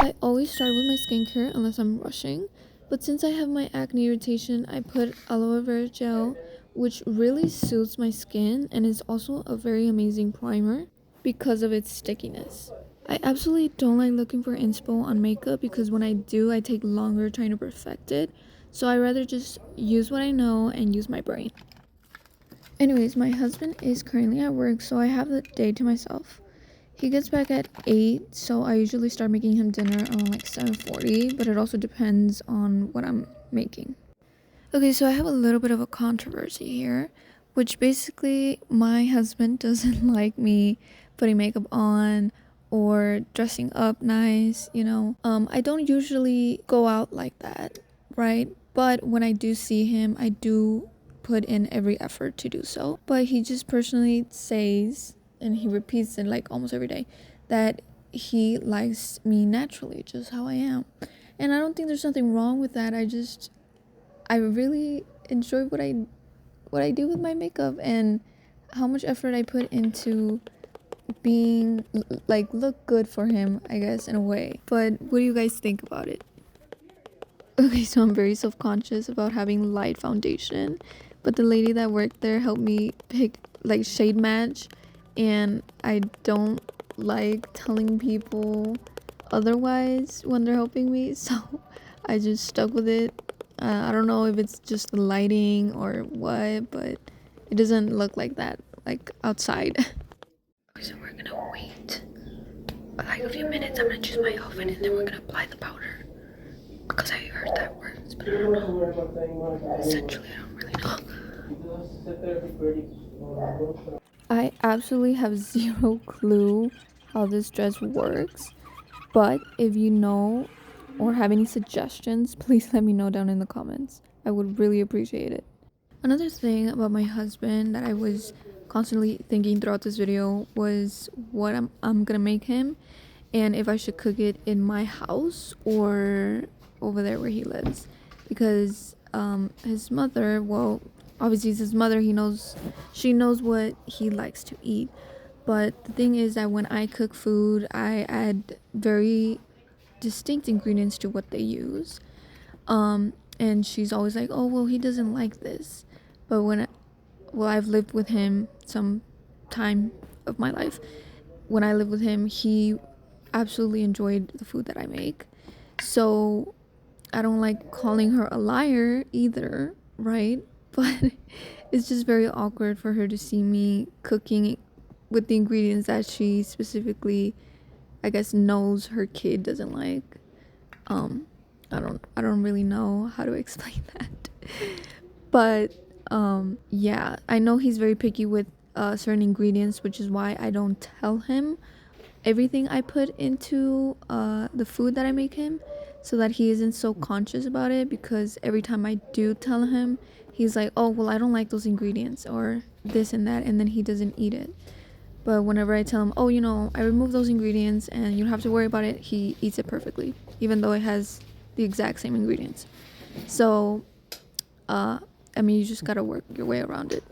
I always start with my skincare unless I'm rushing, but since I have my acne irritation, I put aloe vera gel, which really soothes my skin and is also a very amazing primer because of its stickiness. I absolutely don't like looking for inspo on makeup because when I do, I take longer trying to perfect it, so I rather just use what I know and use my brain. Anyways, my husband is currently at work, so I have the day to myself. He gets back at 8, so I usually start making him dinner around like 7:40, but it also depends on what I'm making. Okay, so I have a little bit of a controversy here, which basically my husband doesn't like me putting makeup on or dressing up nice. I don't usually go out like that, right? But when I do see him, I do put in every effort to do so. But he just personally says, and he repeats it like almost every day, that he likes me naturally, just how I am. And I don't think there's nothing wrong with that. I really enjoy what I do with my makeup and how much effort I put into being like look good for him, I guess, in a way. But what do you guys think about it? Okay, so I'm very self-conscious about having light foundation, but the lady that worked there helped me pick like shade match, and I don't like telling people otherwise when they're helping me, so I just stuck with it. I don't know if it's just the lighting or what, but it doesn't look like that like outside. Okay, so we're gonna wait like a few minutes. I'm gonna choose my outfit and then we're gonna apply the powder because I heard that works, but I don't know. Essentially, I don't really know. I absolutely have zero clue how this dress works, but if you know or have any suggestions, please let me know down in the comments. I would really appreciate it. Another thing about my husband that I was constantly thinking throughout this video was what I'm gonna make him and if I should cook it in my house or over there where he lives, because his mother, well, obviously it's his mother, she knows what he likes to eat, but the thing is that when I cook food, I add very distinct ingredients to what they use, and she's always like, oh well, he doesn't like this. But I've lived with him some time of my life. When I lived with him, he absolutely enjoyed the food that I make. So I don't like calling her a liar either, right? But it's just very awkward for her to see me cooking with the ingredients that she specifically, I guess, knows her kid doesn't like. I don't really know how to explain that. But yeah, I know he's very picky with certain ingredients, which is why I don't tell him everything I put into the food that I make him, so that he isn't so conscious about it, because every time I do tell him, he's like, oh well, I don't like those ingredients or this and that, and then he doesn't eat it. But whenever I tell him, oh, I removed those ingredients and you don't have to worry about it, he eats it perfectly, even though it has the exact same ingredients. So you just gotta work your way around it.